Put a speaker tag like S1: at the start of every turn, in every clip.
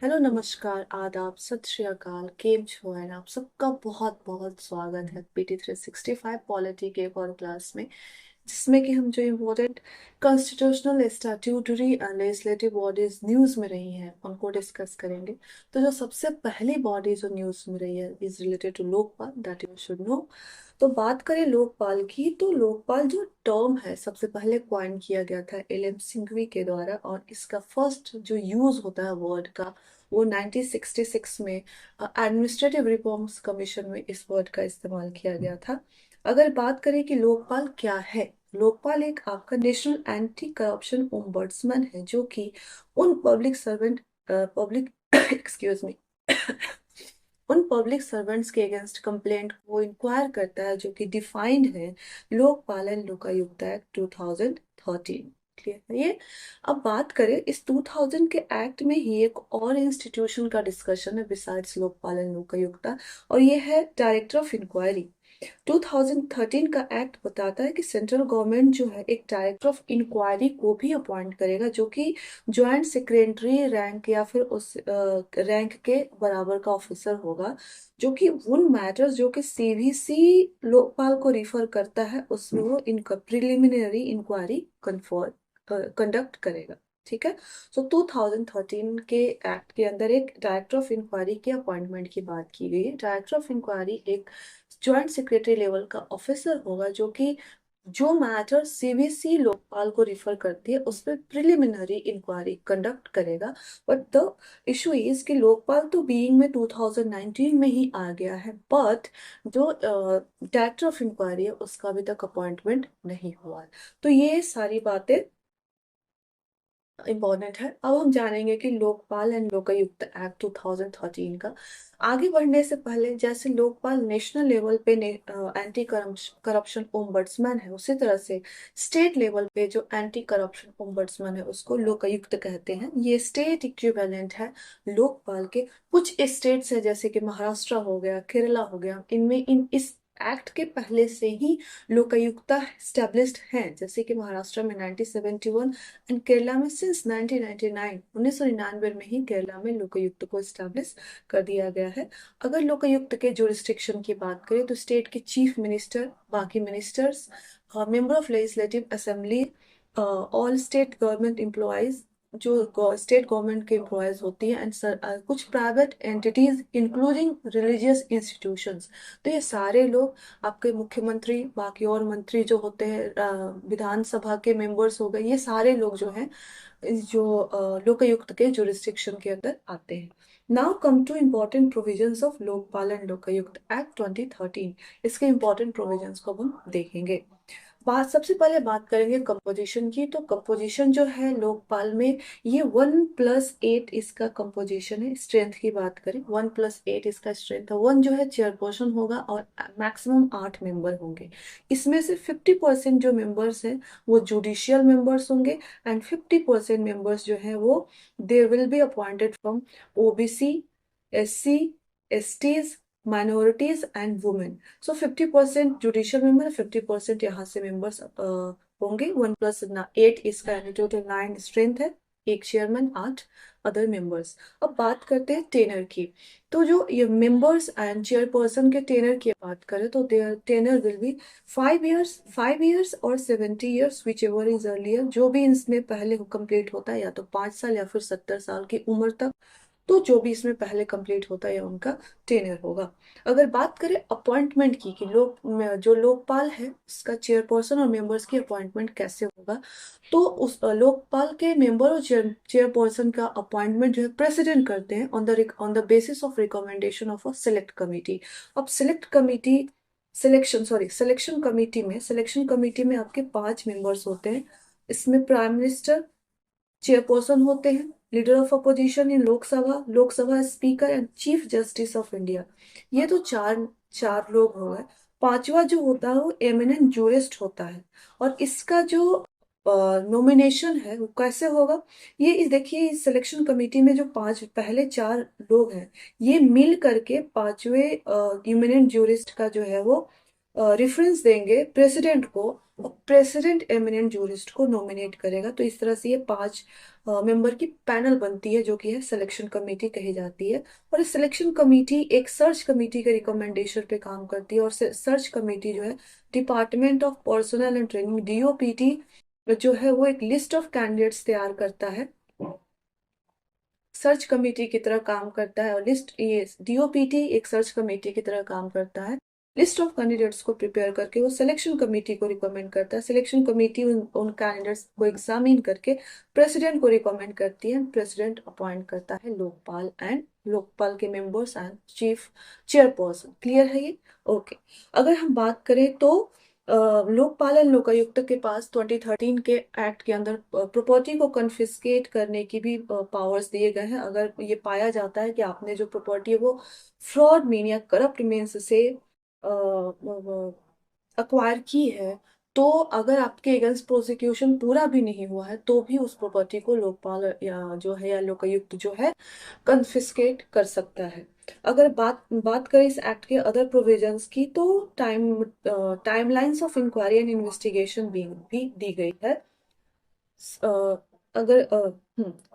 S1: Hello, नमस्कार, आदाब, सत श्री अकाल, केम छो एंड आप सबका बहुत बहुत स्वागत है PT 365 पॉलिटी के एक और क्लास में, जिसमें कि हम जो important constitutional statutory and legislative bodies news में रही हैं उनको डिस्कस करेंगे। तो जो सबसे पहली बॉडी जो न्यूज़ में रही है is related to Lokpal, that you should know. तो बात करें लोकपाल की, तो लोकपाल जो टर्म है सबसे पहले क्वाइन किया गया था LM सिंघवी के द्वारा, और इसका फर्स्ट जो यूज होता है वर्ड का वो 1966 में एडमिनिस्ट्रेटिव रिफॉर्म्स कमीशन में इस वर्ड का इस्तेमाल किया गया था। अगर बात करें कि लोकपाल क्या है, लोकपाल एक आपका नेशनल एंटी करप्शन ओम्बड्समैन है जो कि उन public servant public excuse me उन पब्लिक सर्वेंट्स के अगेंस्ट कंप्लेंट को इंक्वायर करता है जो कि डिफाइंड है Lokpal and Lokayukta act 2013। Clear है ये। अब बात करें इस 2000 के एक्ट में ही एक और इंस्टीट्यूशन का डिस्कशन है बिसाइड्स लोकपाल एंड लोकायुक्ता, और ये है डायरेक्टर ऑफ इंक्वायरी। 2013 का एक्ट बताता है कि सेंट्रल गवर्नमेंट जो है एक डायरेक्टर ऑफ इंक्वायरी को भी अपॉइंट करेगा जो कि ज्वाइंट सेक्रेटरी रैंक या फिर उस रैंक के बराबर का ऑफिसर होगा, जो कि उन मैटर्स जो कि CVC लोकपाल को रिफर करता है उसमें वो इनका प्रिलिमिनरी इंक्वायरी कंडक्ट करेगा। ठीक है। सो 2013 के एक्ट के अंदर एक डायरेक्टर ऑफ इंक्वायरी के अपॉइंटमेंट की बात की गई है। डायरेक्टर ऑफ इंक्वायरी एक ज्वाइंट सेक्रेटरी लेवल का ऑफिसर होगा जो कि जो मैटर CVC लोकपाल को रिफर करती है उस पर प्रिलिमिनरी इंक्वायरी कंडक्ट करेगा। बट द इशू इज कि लोकपाल तो बीइंग में 2019 में ही आ गया है, बट जो डायरेक्टर ऑफ इंक्वायरी है उसका अभी तक अपॉइंटमेंट नहीं हुआ है। तो ये सारी बातें इम्पोर्टेंट है। अब हम जानेंगे कि लोकपाल एंड लोकायुक्त एक्ट 2013 का। आगे बढ़ने से पहले जैसे लोकपाल नेशनल लेवल पे एंटी करप्शन ओम्बड्समैन है, उसी तरह से स्टेट लेवल पे जो एंटी करप्शन ओम्बड्समैन है उसको लोकायुक्त कहते हैं। ये स्टेट इक्विवेलेंट है लोकपाल के। कुछ स्टेट्स है जैसे कि महाराष्ट्र हो गया, केरला हो गया, इनमें इन इस एक्ट के पहले से ही लोकायुक्ता स्टैब्लिश्ड हैं, जैसे कि महाराष्ट्र में 1971 एंड केरला में सिंस 1999 1999 में ही केरला में लोकायुक्त को स्टैब्लिश कर दिया गया है। अगर लोकायुक्त के जुरिस्डिक्शन की बात करें तो स्टेट के चीफ मिनिस्टर, बाकी ministers, member of legislative assembly, all state government employees जो स्टेट गवर्नमेंट के एम्प्लॉयज होती हैं, एंड कुछ private entities including religious institutions. तो ये सारे लोग, आपके मुख्यमंत्री, बाकी और मंत्री जो होते हैं, विधानसभा के मेंबर्स हो गए, ये सारे लोग जो हैं जो लोकायुक्त के जुरिस्डिक्शन के अंदर आते हैं। Now come to important provisions of Lokpal and Lokayukta act 2013। इसके इम्पोर्टेंट प्रोविजंस को अब हम देखेंगे। सबसे पहले बात करेंगे कंपोजिशन की। तो कंपोजिशन जो है लोकपाल में, ये 1+8 इसका कंपोजिशन है। स्ट्रेंथ की बात करें, 1+8 इसका स्ट्रेंथ है। 1 जो है चेयरपर्सन होगा और मैक्सिमम 8 मेंबर होंगे। इसमें से 50% जो मेंबर्स हैं वो जुडिशियल मेंबर्स होंगे, एंड 50% मेंबर्स जो है वो they will be appointed from OBC, SC, STs, minorities and women. So 50% judicial member, 50% यहाँ से मेंबर्स होंगे। 1+8 इसका टोटल 9 स्ट्रेंथ है। एक चेयरमैन, 8 अदर मेंबर्स। अब बात करते हैं टेनर की। तो जो ये मेंबर्स एंड चेयरपर्सन के टेनर की बात करें तो their tenure will be 5 years और 70 years, whichever is earlier. जो भी इसमें पहले कंप्लीट होता है, या तो 5 साल या फिर 70 साल की उम्र तक, तो जो भी इसमें पहले कंप्लीट होता है उनका टेन्योर होगा। अगर बात करें अपॉइंटमेंट की कि जो लोकपाल है उसका चेयरपर्सन और मेंबर्स की अपॉइंटमेंट कैसे होगा, तो उस लोकपाल के मेंबर और चेयरपर्सन का अपॉइंटमेंट जो है प्रेसिडेंट करते हैं on the basis of recommendation of a select committee. अब सिलेक्शन कमिटी में आपके 5 मेंबर्स होते हैं। इसमें प्राइम मिनिस्टर चेयरपर्सन होते हैं, leader of opposition in Lok Sabha speaker and chief justice of India. ये तो चार चार लोग हो गए। पांचवा जो होता है वो एमिनेंट जूरिस्ट होता है, और इसका जो नॉमिनेशन है वो कैसे होगा। ये देखिए, इस सिलेक्शन कमेटी में जो पहले 4 लोग हैं, ये मिल करके पांचवे इमिनेंट जूरिस्ट का जो है वो रेफरेंस देंगे प्रेसिडेंट को, और प्रेसिडेंट एमिनेंट जूरिस्ट को नॉमिनेट करेगा। तो इस तरह से ये 5 मेंबर की पैनल बनती है, जो कि है सिलेक्शन कमेटी कही जाती है। और इस सिलेक्शन कमेटी एक सर्च कमेटी के रिकमेंडेशन पे काम करती है। और सर्च कमेटी जो है department of personal and training, DOPT, जो है वो एक लिस्ट ऑफ कैंडिडेट्स तैयार करता है, सर्च कमेटी की तरह काम करता है। और लिस्ट, ये डीओपीटी एक सर्च कमेटी की तरह काम करता है। लिस्ट ऑफ कैंडिडेट्स को प्रिपेयर करके वो सिलेक्शन कमेटी को रिकमेंड करता है। सिलेक्शन कमेटी उन कैंडिडेट्स को एग्जामिन करके प्रेसिडेंट को रिकमेंड करती है। प्रेसिडेंट अपॉइंट करता है लोकपाल एंड लोकपाल के members and chief chairperson. Clear है ये? ओके। अगर हम बात करें तो लोकपाल एंड लोकायुक्त के पास 2013 के एक्ट के अंदर प्रॉपर्टी को कन्फिस्केट करने की भी पावर्स दिए गए हैं। अगर ये पाया जाता है कि आपने जो प्रॉपर्टी है वो फ्रॉड मीन या करप्ट मीन्स से अक्वायर की है, तो अगर आपके अगेंस्ट प्रोसिक्यूशन पूरा भी नहीं हुआ है तो भी उस प्रॉपर्टी को लोकपाल या जो है या लोकायुक्त जो है कन्फिस्केट कर सकता है। अगर बात बात करें इस एक्ट के अदर प्रोविजंस की, तो timelines of inquiry and investigation भी दी गई है। अ, अगर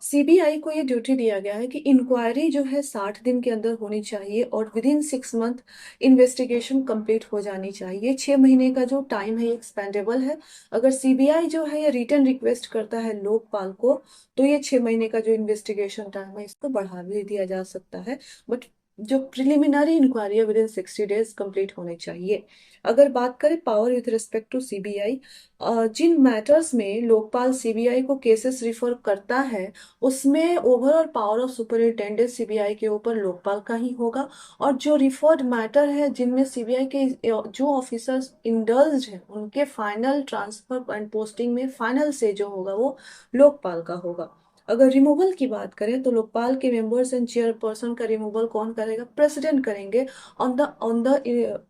S1: सीबीआई को ये ड्यूटी दिया गया है कि इंक्वायरी जो है 60 दिन के अंदर होनी चाहिए और with in 6 month investigation complete हो जानी चाहिए। 6 महीने का जो टाइम है ये एक्सपेंडेबल है। अगर सीबीआई जो है ये रिटर्न रिक्वेस्ट करता है लोकपाल को, तो ये 6 महीने का जो इन्वेस्टिगेशन टाइम है इसको बढ़ा भी दिया जा सकता है। बट जो प्रिलिमिनरी इंक्वायरी है विद इन 60 डेज कंप्लीट होनी चाहिए। अगर बात करें power with respect to CBI, जिन मैटर्स में लोकपाल सीबीआई को केसेस रिफर करता है उसमें overall power of superintendent CBI के ऊपर लोकपाल का ही होगा। और जो रिफर्ड मैटर है जिनमें सीबीआई के जो ऑफिसर्स इंडल्ज्ड हैं उनके फाइनल ट्रांसफर एंड पोस्टिंग में फाइनल से जो होगा वो लोकपाल का होगा। अगर रिमूवल की बात करें तो लोकपाल के मेंबर्स एंड चेयरपर्सन का रिमूवल कौन करेगा? प्रेसिडेंट करेंगे। ऑन द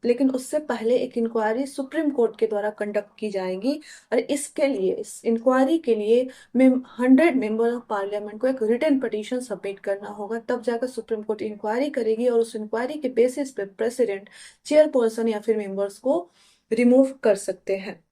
S1: लेकिन उससे पहले एक इंक्वायरी सुप्रीम कोर्ट के द्वारा कंडक्ट की जाएगी। और इसके लिए, इस इंक्वायरी के लिए 100 मेंबर ऑफ पार्लियामेंट को एक रिटन पिटीशन सबमिट करना होगा, तब जाकर सुप्रीम कोर्ट इंक्वायरी करेगी और उस इंक्वायरी के बेसिस पे प्रेसिडेंट, चेयरपर्सन या फिर मेंबर्स को रिमूव कर सकते हैं।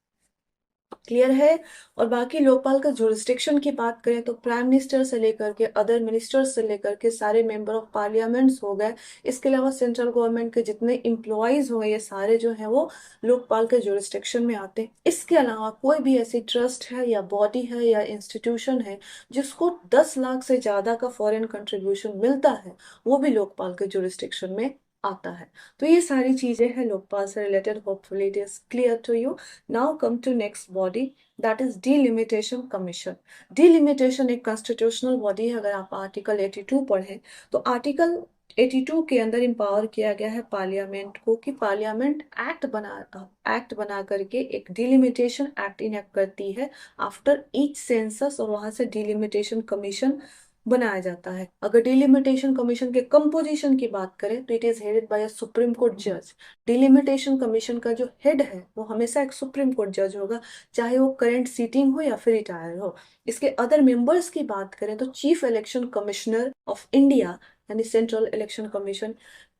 S1: क्लियर है? और बाकी लोकपाल का जुरिस्डिक्शन की बात करें तो प्राइम मिनिस्टर से लेकर के अदर मिनिस्टर्स से लेकर के सारे मेंबर ऑफ पार्लियामेंट्स हो गए, इसके अलावा सेंट्रल गवर्नमेंट के जितने एम्प्लॉयज हो गए, ये सारे जो हैं वो लोकपाल के जुरिस्डिक्शन में आते हैं। इसके अलावा कोई भी ऐसी ट्रस्ट है या बॉडी है या इंस्टीट्यूशन है जिसको 10 लाख से ज्यादा का फॉरेन कंट्रीब्यूशन मिलता है, वो भी लोकपाल के जुरिस्डिक्शन में आता है। तो ये सारी चीजें हैं लोकपाल से related. Hopefully it is clear to you. Now come to next body, that is delimitation commission. Delimitation एक कॉन्स्टिट्यूशनल बॉडी है। अगर आप आर्टिकल 82 पढ़ें तो आर्टिकल 82 के अंदर इम्पावर किया गया है पार्लियामेंट को कि पार्लियामेंट एक्ट बना करके एक डिलिमिटेशन एक्ट इनेक्ट करती है आफ्टर ईच सेंसस, और वहां से डिलिमिटेशन कमीशन बनाया जाता है। अगर डिलिमिटेशन कमीशन के कंपोजिशन की बात करें तो it is headed by a supreme court जज। डिलिमिटेशन कमीशन का जो हेड है वो हमेशा एक सुप्रीम कोर्ट जज होगा, चाहे वो करंट सीटिंग हो या फिर रिटायर हो। इसके अदर मेंबर्स की बात करें तो chief election commissioner of India, यानी सेंट्रल इलेक्शन कमीशन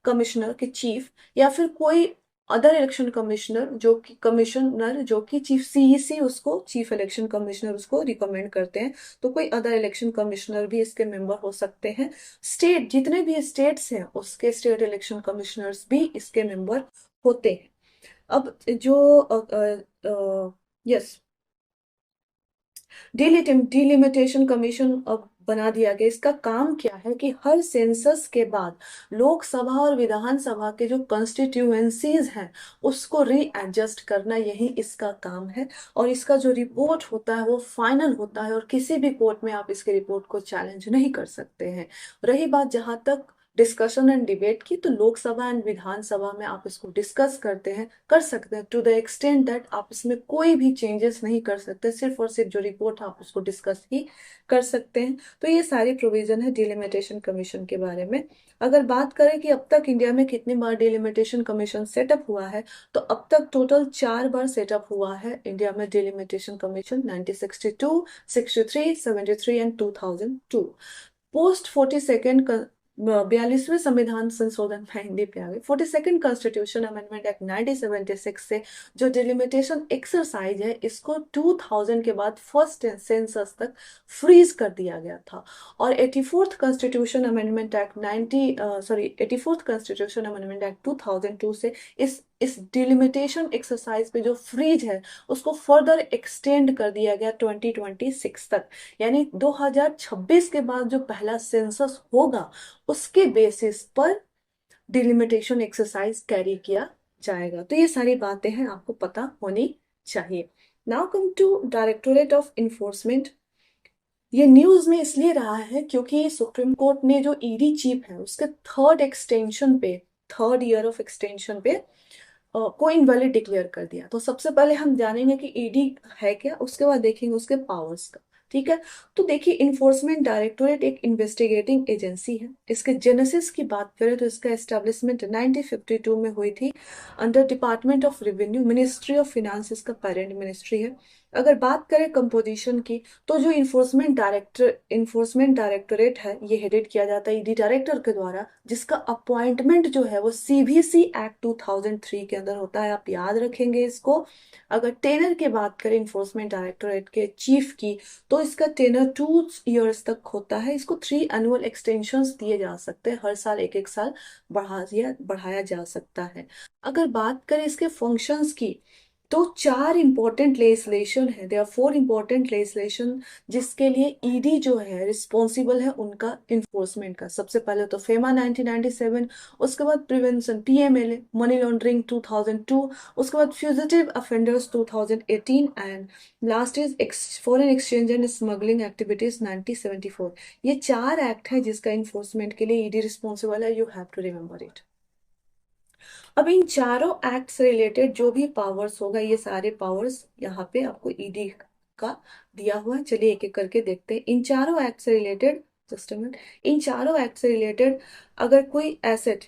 S1: कमिश्नर के चीफ, या फिर कोई अदर इलेक्शन कमिश्नर जो कि चीफ सीईसी, उसको चीफ इलेक्शन कमिश्नर उसको रिकमेंड करते हैं। तो कोई अदर इलेक्शन कमिश्नर भी इसके मेंबर हो सकते हैं। स्टेट, जितने भी स्टेट्स हैं उसके स्टेट इलेक्शन कमिश्नर्स भी इसके मेंबर होते हैं। अब जो यस, डिलिमिटेशन कमीशन अब बना दिया गया। इसका काम क्या है कि हर सेंसस के बाद लोकसभा और विधानसभा के जो कॉन्स्टिट्यूएंसीज हैं उसको रीएडजस्ट करना, यही इसका काम है। और इसका जो रिपोर्ट होता है वो फाइनल होता है और किसी भी कोर्ट में आप इसके रिपोर्ट को चैलेंज नहीं कर सकते हैं। रही बात जहां तक डिस्कशन एंड डिबेट की, तो लोकसभा एंड विधानसभा में आप इसको डिस्कस कर सकते हैं टू द एक्सटेंट दैट आप इसमें कोई भी चेंजेस नहीं कर सकते, सिर्फ और सिर्फ जो रिपोर्ट आप उसको डिस्कस ही कर सकते हैं। तो ये सारी प्रोविजन है डिलिमिटेशन कमीशन के बारे में। अगर बात करें कि अब तक इंडिया में कितनी बार डिलिमिटेशन कमीशन सेटअप हुआ है, तो अब तक टोटल 4 बार सेटअप हुआ है इंडिया में delimitation commission, 1962, 63, 73 and 2002। Post 42nd 42वें संविधान संशोधन में हिंदी पे आ गई, 42nd कॉन्स्टिट्यूशन अमेंडमेंट एक्ट 1976 से जो डिलिमिटेशन एक्सरसाइज है इसको 2000 के बाद फर्स्ट सेंसस तक फ्रीज कर दिया गया था। और 84th constitution amendment act 84th constitution amendment act 2002 से इस डिलिमिटेशन एक्सरसाइज पे जो फ्रीज है उसको फर्दर एक्सटेंड कर दिया गया 2026 तक। यानी 2026 के बाद जो पहला सेंसस होगा उसके बेसिस पर डिलिमिटेशन एक्सरसाइज कैरी किया जाएगा। तो ये सारी बातें हैं, आपको पता होनी चाहिए। Now come to directorate of enforcement. ये न्यूज में इसलिए रहा है क्योंकि सुप्रीम कोर्ट ने जो ईडी चीफ है उसके थर्ड ईयर ऑफ एक्सटेंशन पे को इनवैलिड डिक्लेयर कर दिया। तो सबसे पहले हम जानेंगे कि ईडी है क्या, उसके बाद देखेंगे उसके पावर्स का। ठीक है, तो देखिए इन्फोर्समेंट डायरेक्टोरेट एक इन्वेस्टिगेटिंग एजेंसी है। इसके जेनेसिस की बात करें तो इसका एस्टेब्लिशमेंट 1952 में हुई थी under department of revenue, ministry of finance इसका पेरेंट मिनिस्ट्री है। अगर बात करें कंपोजिशन की तो जो इन्फोर्समेंट डायरेक्टोरेट है ये हेडेड किया जाता है ईडी डायरेक्टर के द्वारा, जिसका अपॉइंटमेंट जो है वो सीबीसी एक्ट 2003 के अंदर होता है। आप याद रखेंगे इसको। अगर टेनर की बात करें इन्फोर्समेंट डायरेक्टोरेट के चीफ की तो इसका टेनर 2 इयर्स तक होता है। इसको 3 एनुअल एक्सटेंशंस दिए जा सकते हैं, हर साल एक एक साल बढ़ाया जा सकता है। अगर बात करें इसके फंक्शंस की तो 4 इंपॉर्टेंट लेजिस्लेशन है, देयर आर 4 इंपॉर्टेंट लेजिस्लेशन जिसके लिए ईडी जो है रिस्पॉन्सिबल है उनका इन्फोर्समेंट का। सबसे पहले तो फेमा 1997, उसके बाद प्रिवेंशन पीएमएलए, मनी लॉन्ड्रिंग 2002, उसके बाद fugitive offenders 2018 and last is foreign exchange and smuggling activities 1974। ये 4 एक्ट है जिसका इन्फोर्समेंट के लिए ईडी रिस्पॉन्सिबल है। You have to remember it. अब इन चारों एक्ट से रिलेटेड जो भी पावर्स होगा ये सारे पावर्स यहाँ पे आपको ईडी का दिया हुआ है। चलिए एक एक करके देखते हैं इन चारों एक्ट से रिलेटेड। Just a minute. इन चारों एक्ट से रिलेटेड अगर कोई एसेट,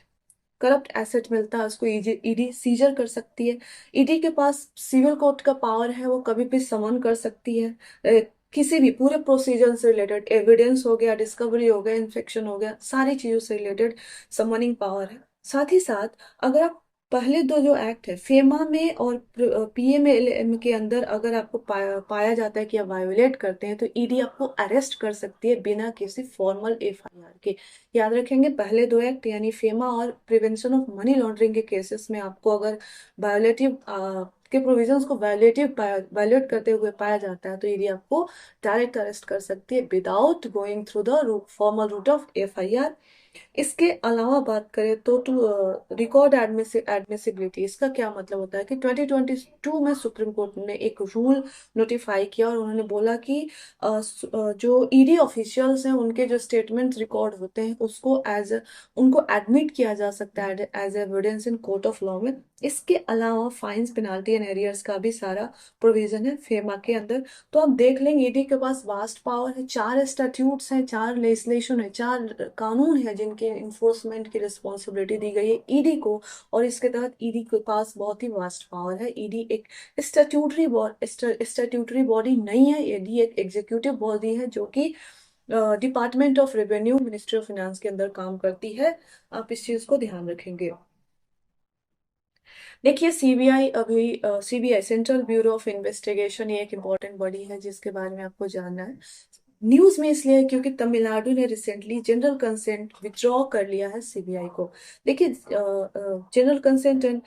S1: करप्ट एसेट मिलता है उसको ईडी सीजर कर सकती है। ईडी के पास सिविल कोर्ट का पावर है, वो कभी भी समन कर सकती है। किसी भी पूरे प्रोसीजर से रिलेटेड एविडेंस हो गया, डिस्कवरी हो गया, इन्फेक्शन हो गया, सारी चीजों से रिलेटेड समनिंग पावर है। साथ ही साथ अगर आप पहले दो जो एक्ट है फेमा में और पीएमएलएम के अंदर अगर आपको पाया जाता है कि आप वायोलेट करते हैं तो ईडी आपको अरेस्ट कर सकती है बिना किसी फॉर्मल एफआईआर के। याद रखेंगे पहले दो एक्ट यानी फेमा और प्रिवेंशन ऑफ मनी लॉन्ड्रिंग के केसेस में आपको अगर वायोलेटिव के प्रोविजंस को वायोलेट करते हुए पाया जाता है तो ईडी आपको डायरेक्ट अरेस्ट कर सकती है without going through the formal route of FIR. इसके अलावा बात करें तो रिकॉर्ड एडमिसिबिलिटी, इसका क्या मतलब होता है कि 2022 में सुप्रीम कोर्ट ने एक रूल नोटिफाई किया और उन्होंने बोला कि जो ईडी ऑफिशियल्स हैं उनके जो स्टेटमेंट रिकॉर्ड होते हैं उसको उनको एडमिट किया जा सकता है as evidence in court of law में। इसके अलावा फाइन्स, पेनाल्टी एंड एरियर्स का भी सारा प्रोविजन है फेमा के अंदर। तो आप देख लेंगे ईडी के पास वास्ट पावर है, 4 स्टैट्यूट्स हैं, 4 लेजिस्लेशन है, 4 कानून है जिनके इन्फोर्समेंट की रिस्पॉन्सिबिलिटी दी गई है ईडी को। और इसके तहत ईडी के पास बहुत ही वास्ट पावर है। ईडी एक स्टैट्यूटरी बॉडी नहीं है, ईडी एक एग्जीक्यूटिव बॉडी है जो कि department of revenue, ministry of finance के अंदर काम करती है। आप इस चीज को ध्यान रखेंगे। देखिए CBI central bureau of investigation ये एक इम्पोर्टेंट बॉडी है जिसके बारे में आपको जानना है। न्यूज में इसलिए है क्योंकि तमिलनाडु ने रिसेंटली जनरल कंसेंट विथड्रॉ कर लिया है सीबीआई को। देखिए general consent and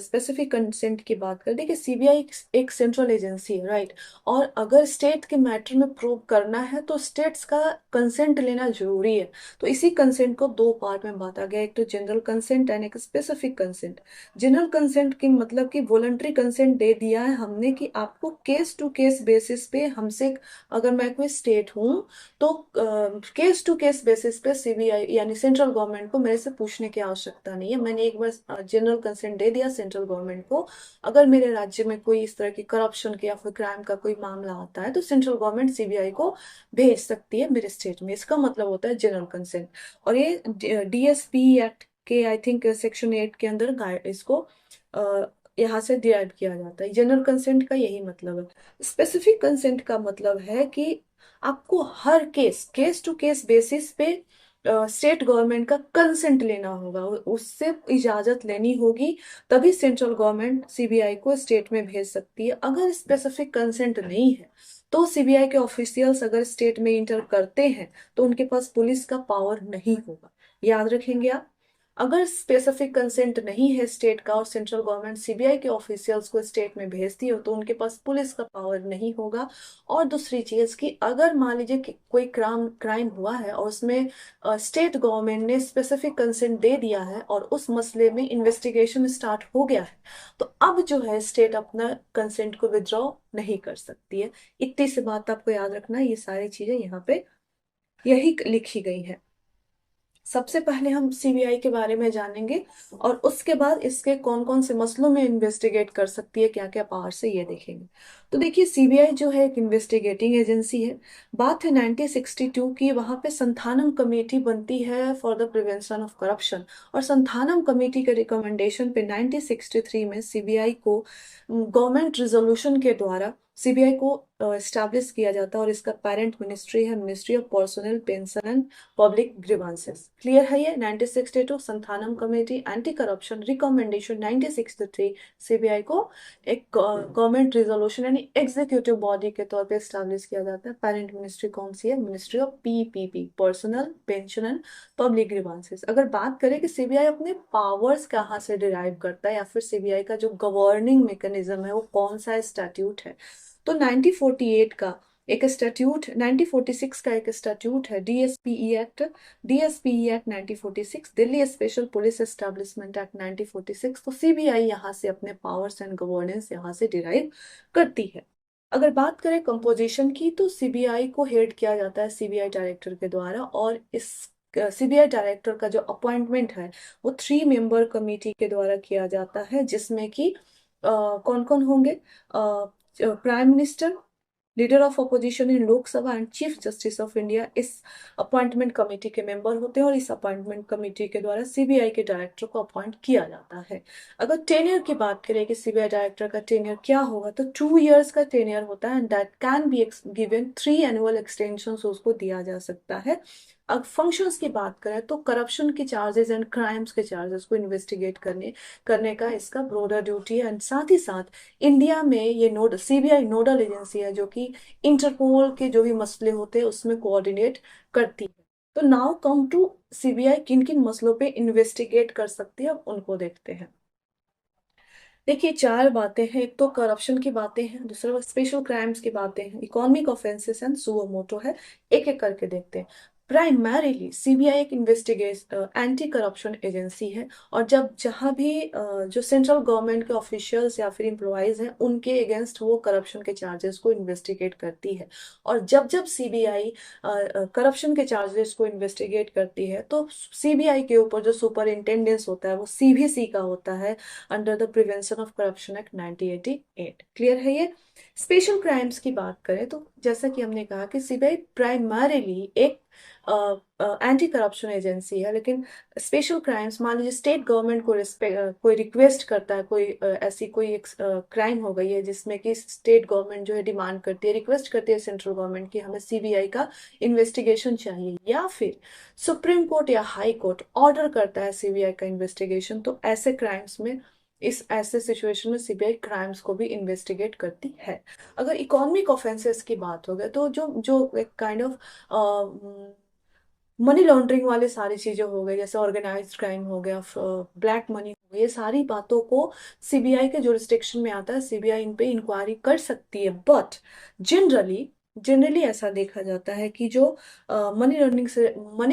S1: specific consent की बात करें, देखिए सीबीआई एक सेंट्रल एजेंसी है, राइट। और अगर स्टेट के मैटर में प्रूव करना है तो स्टेट्स का कंसेंट लेना जरूरी है। तो इसी कंसेंट को 2 पार्ट में बांटा गया, एक तो जनरल कंसेंट एंड एक स्पेसिफिक कंसेंट। जनरल कंसेंट की मतलब कि वॉलंटरी कंसेंट दे दिया है हमने कि आपको केस टू केस बेसिस पे हमसे, अगर मैं कोई स्टेट हूँ तो केस टू केस बेसिस पे सीबीआई यानी सेंट्रल गवर्नमेंट को मेरे से पूछने की आवश्यकता नहीं है। मैंने एक बार जनरल कंसेंट दे दिया सेंट्रल गवर्नमेंट को, अगर मेरे राज्य में कोई इस तरह की करप्शन या फिर क्राइम का कोई मामला आता है तो सेंट्रल गवर्नमेंट सीबीआई को भेज सकती है मेरे स्टेट में। इसका मतलब होता है जनरल कंसेंट। और ये डीएसपी एक्ट के आई थिंक सेक्शन 8 के अंदर इसको यहाँ से डिराइव किया जाता है। जनरल कंसेंट का यही मतलब है। स्पेसिफिक कंसेंट का मतलब है कि आपको हर केस टू केस बेसिस पे स्टेट गवर्नमेंट का कंसेंट लेना होगा, उससे इजाजत लेनी होगी, तभी सेंट्रल गवर्नमेंट सीबीआई को स्टेट में भेज सकती है। अगर स्पेसिफिक कंसेंट नहीं है तो सीबीआई के ऑफिशियल्स अगर स्टेट में इंटर करते हैं तो उनके पास पुलिस का पावर नहीं होगा। याद रखेंगे आप। अगर स्पेसिफिक कंसेंट नहीं है स्टेट का और सेंट्रल गवर्नमेंट सीबीआई के ऑफिशियल्स को स्टेट में भेजती हो तो उनके पास पुलिस का पावर नहीं होगा। और दूसरी चीज कि अगर मान लीजिए कि कोई क्राइम हुआ है और उसमें स्टेट गवर्नमेंट ने स्पेसिफिक कंसेंट दे दिया है और उस मसले में इन्वेस्टिगेशन स्टार्ट हो गया है, तो अब जो है स्टेट अपना कंसेंट को विड्रॉ नहीं कर सकती है। इतनी सी बात आपको याद रखना है, ये सारी चीजें यहाँ पे यही लिखी गई है। सबसे पहले हम सीबीआई के बारे में जानेंगे और उसके बाद इसके कौन कौन से मसलों में इन्वेस्टिगेट कर सकती है, क्या क्या पावर से, ये देखेंगे। तो देखिए, सीबीआई जो है एक इन्वेस्टिगेटिंग एजेंसी है। बात है 1962 की, वहां पे संथानम कमेटी बनती है for the prevention of corruption. और संथानम कमेटी के रिकमेंडेशन पे 1963 में सीबीआई को गवर्नमेंट रिजोल्यूशन के द्वारा सीबीआई को एस्टैब्लिश किया जाता है और इसका पेरेंट मिनिस्ट्री है ministry of personal pension and public grievances. Clear है ये। 1962 Santhanam committee anti corruption recommendation 1963 CBI को एक गवर्नमेंट रिजोल्यूशन यानी एग्जीक्यूटिव बॉडी के तौर पे एस्टैब्लिश किया जाता है। पेरेंट मिनिस्ट्री कौन सी है? Ministry of PPP, personal pension and public grievances. अगर बात करें कि सीबीआई अपने पावर्स कहाँ से डिराइव करता है या फिर सीबीआई का जो गवर्निंग मैकेनिज्म है वो कौन सा स्टैट्यूट है, तो 1948 का एक स्टैट्यूट, 1946 का एक स्टैट्यूट है DSPE act. DSPE act 1946, Delhi special police establishment act 1946। तो सीबीआई यहाँ से अपने पावर्स एंड गवर्नेंस यहाँ से डिराइव करती है। अगर बात करें कंपोजिशन की, तो सीबीआई को हेड किया जाता है सीबीआई डायरेक्टर के द्वारा, और इस सीबीआई डायरेक्टर का जो अपॉइंटमेंट है वो 3 मेंबर कमेटी के द्वारा किया जाता है, जिसमें कि कौन कौन होंगे? Prime minister, leader of opposition in Lok Sabha and chief justice of India इस अपॉइंटमेंट कमेटी के मेंबर होते हैं, और इस अपॉइंटमेंट कमेटी के द्वारा सीबीआई के डायरेक्टर को अपॉइंट किया जाता है। अगर टेन्योर की बात करें कि सीबीआई डायरेक्टर का टेन्योर क्या होगा, तो 2 इयर्स का टेन्योर होता है and that can be given 3 annual extension उसको दिया जा सकता है। अब फंक्शंस की बात करें तो करप्शन के चार्जेस एंड क्राइम्स के चार्जेस को इन्वेस्टिगेट करने का इसका ब्रोडर ड्यूटी है। एंड साथ ही साथ इंडिया में ये सीबीआई नोडल एजेंसी है जो कि इंटरपोल के जो भी मसले होते हैं उसमें कोऑर्डिनेट करती है। तो नाउ कम टू सीबीआई किन किन मसलों पे इन्वेस्टिगेट कर सकती है, अब उनको देखते हैं। देखिए, 4 बातें हैं। एक तो करप्शन की बातें हैं, दूसरा स्पेशल क्राइम्स की बातें हैं, economic offences and suo motu है। एक एक करके देखते हैं। प्राइमरीली सीबीआई एक इन्वेस्टिगेशन एंटी करप्शन एजेंसी है, और जब जहां भी जो सेंट्रल गवर्नमेंट के ऑफिशियल्स या फिर एम्प्लॉयज हैं उनके अगेंस्ट वो करप्शन के चार्जेस को इन्वेस्टिगेट करती है। और जब जब सीबीआई करप्शन के चार्जेस को इन्वेस्टिगेट करती है तो सीबीआई के ऊपर जो सुपरिंटेंडेंस होता है वो सीबीसी का होता है, under the prevention of corruption act 1988। Clear है ये। स्पेशल क्राइम्स की बात करें तो जैसा कि हमने कहा कि सीबीआई प्राइमरीली एक एंटी करप्शन एजेंसी है, लेकिन स्पेशल क्राइम्स, मान लीजिए स्टेट गवर्नमेंट को कोई रिक्वेस्ट करता है, कोई ऐसी कोई क्राइम हो गई है जिसमें कि स्टेट गवर्नमेंट जो है डिमांड करती है, रिक्वेस्ट करती है सेंट्रल गवर्नमेंट की हमें सीबीआई का इन्वेस्टिगेशन चाहिए, या फिर सुप्रीम कोर्ट या हाई कोर्ट ऑर्डर करता है सीबीआई का इन्वेस्टिगेशन, तो ऐसे क्राइम्स में, इस ऐसे सिचुएशन में सीबीआई क्राइम्स को भी इन्वेस्टिगेट करती है। अगर इकोनॉमिक ऑफेंसेस की बात हो गई तो जो जो एक काइंड ऑफ मनी लॉन्ड्रिंग वाले सारी चीजें हो गई, जैसे ऑर्गेनाइज्ड क्राइम हो गया, ब्लैक मनी हो गई, ये सारी बातों को सीबीआई के जुरिस्डिक्शन में आता है। सीबीआई इन पे इंक्वायरी कर सकती है, बट जनरली जनरली ऐसा देखा जाता है कि जो मनी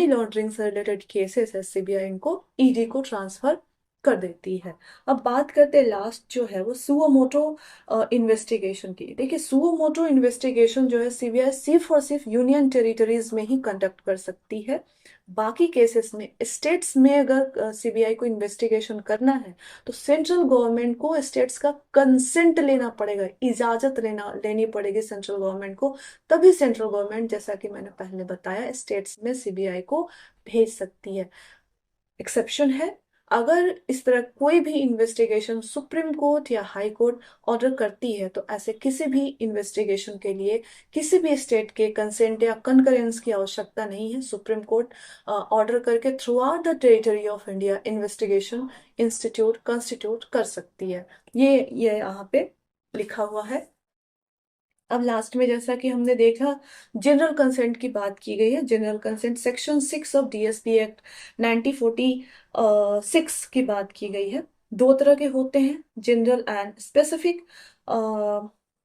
S1: लॉन्ड्रिंग से रिलेटेड केसेस है सीबीआई इनको ईडी को ट्रांसफर कर देती है। अब बात करते हैं लास्ट जो है वो सुओ मोटो इन्वेस्टिगेशन की। देखिए, सुओ मोटो इन्वेस्टिगेशन जो है सीबीआई सिर्फ और सिर्फ यूनियन टेरिटरीज में ही कंडक्ट कर सकती है। बाकी केसेस में स्टेट्स में अगर सीबीआई को इन्वेस्टिगेशन करना है तो सेंट्रल गवर्नमेंट को स्टेट्स का कंसेंट लेना पड़ेगा, इजाजत लेनी पड़ेगी सेंट्रल गवर्नमेंट को, तभी सेंट्रल गवर्नमेंट, जैसा कि मैंने पहले बताया, स्टेट्स में सीबीआई को भेज सकती है। एक्सेप्शन है अगर इस तरह कोई भी इन्वेस्टिगेशन सुप्रीम कोर्ट या हाई कोर्ट ऑर्डर करती है तो ऐसे किसी भी इन्वेस्टिगेशन के लिए किसी भी स्टेट के कंसेंट या कंकरेंस की आवश्यकता नहीं है। सुप्रीम कोर्ट ऑर्डर करके through out the territory of India investigation institute constitute कर सकती है। ये यहाँ पे लिखा हुआ है। अब लास्ट में जैसा कि हमने देखा, जनरल कंसेंट की बात की गई है। General consent section 6 of DSP act 1946 की बात की गई है। दो तरह के होते हैं, जनरल एंड स्पेसिफिक।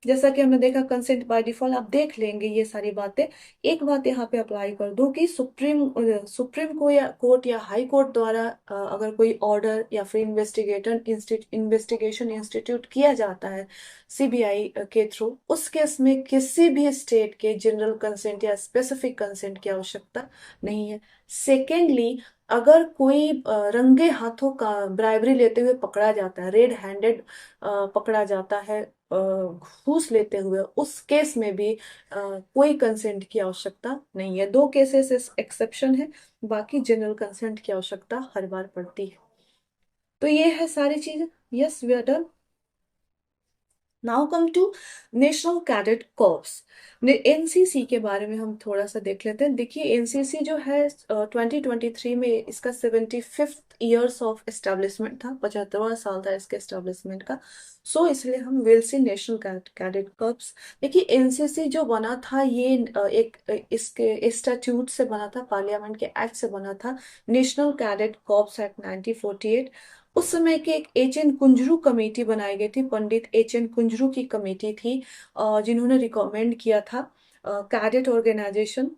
S1: जैसा कि हमने देखा कंसेंट बाय डिफॉल्ट, आप देख लेंगे ये सारी बातें। एक बात यहाँ पे अप्लाई कर दूं कि सुप्रीम को या कोर्ट या हाई कोर्ट द्वारा अगर कोई ऑर्डर या फिर इन्वेस्टिगेशन इंस्टीट्यूट किया जाता है सीबीआई के थ्रू, उस केस में किसी भी स्टेट के जनरल कंसेंट या स्पेसिफिक कंसेंट की आवश्यकता नहीं है। सेकेंडली, अगर कोई रंगे हाथों का ब्राइबरी लेते हुए पकड़ा जाता है, रेड हैंडेड पकड़ा जाता है घूस लेते हुए, उस केस में भी कोई कंसेंट की आवश्यकता नहीं है। दो केसेस एक्सेप्शन है, बाकी जनरल कंसेंट की आवश्यकता हर बार पड़ती है। तो ये है सारी चीजें। Yes, we are done. Now come to national cadet corps. NCC के बारे में हम थोड़ा सा देख लेते हैं। देखिए, एनसीसी जो है 2023 में इसका 75th ईयर्स ऑफ एस्टेब्लिशमेंट था, 75वां साल था इसके एस्टेब्लिशमेंट का। सो इसलिए हम will see national cadet corps. देखिए, एनसीसी जो बना था ये इसके स्टैट्यूट से बना था, पार्लियामेंट के एक्ट से बना था, नेशनल कैडेट कॉर्प्स एक्ट 1948। उस समय की एक एच एन कुंजरू कमेटी बनाई गई थी, पंडित एच एन कुंजरू की कमेटी थी, जिन्होंने रिकमेंड किया था कैडेट ऑर्गेनाइजेशन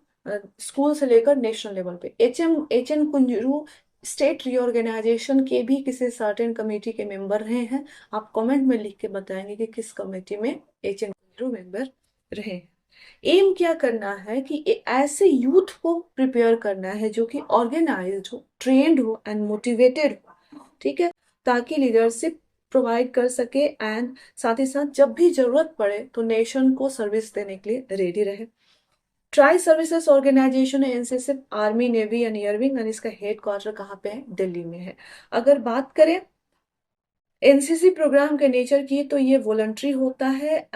S1: स्कूल से लेकर नेशनल लेवल पे। H N Kunzru state reorganisation के भी किसी सर्टेन कमेटी के मेंबर रहे हैं। आप कमेंट में लिख के बताएंगे कि किस कमेटी में एच एन कुंजरू मेंबर रहे। एम क्या करना है कि ऐसे यूथ को प्रिपेयर करना है जो कि ऑर्गेनाइज्ड हो, ट्रेंड हो एंड मोटिवेटेड हो, ठीक है, ताकि लीडरशिप प्रोवाइड कर सके एंड साथ ही साथ जब भी जरूरत पड़े तो नेशन को सर्विस देने के लिए रेडी रहे। ट्राई सर्विसेज ऑर्गेनाइजेशन है NCC, army navy and air wing, और इसका हेड क्वार्टर कहाँ पे है? दिल्ली में है। अगर बात करें एनसीसी प्रोग्राम के नेचर की, तो ये वॉलंटरी होता है,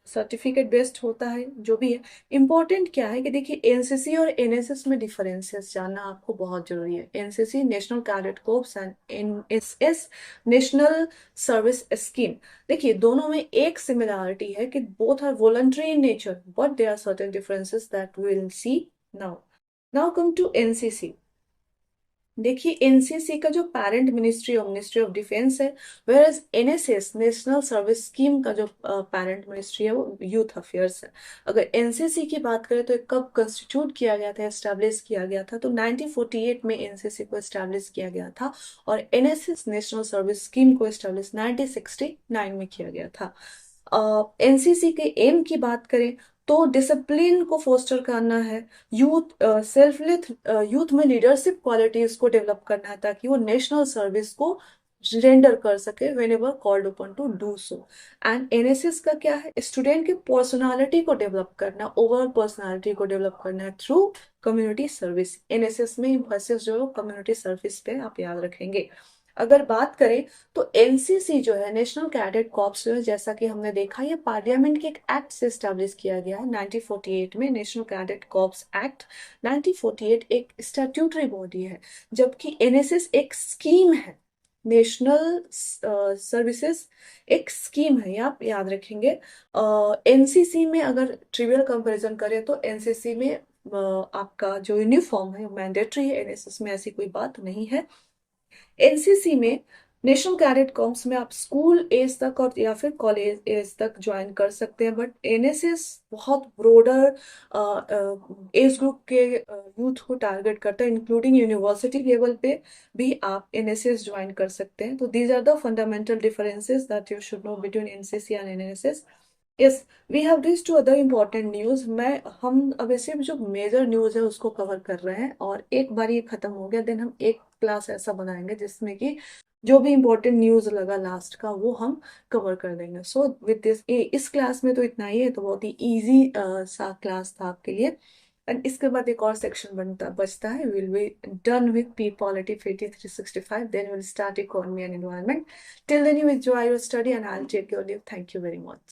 S1: सर्टिफिकेट बेस्ड होता है, जो भी है। इम्पोर्टेंट क्या है कि देखिए, एनसीसी और एनएसएस में डिफरेंसेस जानना आपको बहुत जरूरी है। NCC national cadet corps and NSS national service scheme. देखिए, दोनों में एक सिमिलरिटी है कि both are voluntary in nature, but there are certain differences that we will see now. Now come to NCC. देखिए, एनसीसी का जो पेरेंट मिनिस्ट्री ऑफ डिफेंस है, where NSS national service scheme का जो पेरेंट मिनिस्ट्री है वो youth affairs है। अगर एनसीसी की बात करें तो कब कंस्टिट्यूट किया गया था, एस्टेब्लिश किया गया था, तो 1948 में एनसीसी को एस्टेब्लिश किया गया था, और एनएसएस नेशनल सर्विस स्कीम को एस्टेब्लिश 1969 में किया गया था। एनसीसी के एम की बात करें तो डिसिप्लिन को फोस्टर करना है, यूथ सेल्फलेस यूथ में लीडरशिप क्वालिटीज को डेवलप करना है, ताकि वो नेशनल सर्विस को रेंडर कर सके whenever called upon to do so. And NSS का क्या है? स्टूडेंट की पर्सनालिटी को डेवलप करना, ओवरऑल पर्सनालिटी को डेवलप करना है थ्रू कम्युनिटी सर्विस। एनएसएस में इम्फोसिस जो है कम्युनिटी सर्विस पे आप याद रखेंगे। अगर बात करें तो एनसीसी जो है नेशनल कैडेट कॉर्प्स जो है, जैसा कि हमने देखा, ये पार्लियामेंट के एक एक्ट से स्टैब्लिश किया गया है 1948 में। नेशनल कैडेट कॉर्प्स एक्ट 1948 एक स्टैट्यूटरी बॉडी है, जबकि एनएसएस एक स्कीम है, नेशनल सर्विसेज एक स्कीम है, ये आप याद रखेंगे। एनसीसी में अगर ट्रिवियल कंपैरिजन करें तो एनसीसी में आपका जो यूनिफॉर्म है मैंडेटरी है, एनएसएस में ऐसी कोई बात नहीं है। एनसीसी में नेशनल कैडेट कॉर्प्स में आप स्कूल एज तक और या फिर कॉलेज एज तक ज्वाइन कर सकते हैं, बट एनएसएस बहुत ब्रोडर एज ग्रुप के यूथ को टारगेट करता है, इंक्लूडिंग यूनिवर्सिटी लेवल पे भी आप एनएसएस ज्वाइन कर सकते हैं। तो these are the fundamental differences that you should know between NCC and NSS. Yes, we have reach to other important news. हम अब सिर्फ जो मेजर न्यूज है उसको कवर कर रहे हैं, और एक बार ये खत्म हो गया देन हम एक क्लास ऐसा बनाएंगे जिसमें कि जो भी इम्पोर्टेंट न्यूज लगा लास्ट का वो हम कवर कर देंगे। सो विद दिस इस क्लास में तो इतना ही है, तो बहुत ही इजी सा क्लास था आपके लिए। एंड इसके बाद एक और सेक्शन बनता बचता है, will be done with P polity 365, then will start economy and environment. Till then you enjoy your study and I will take your leave. Thank you very much.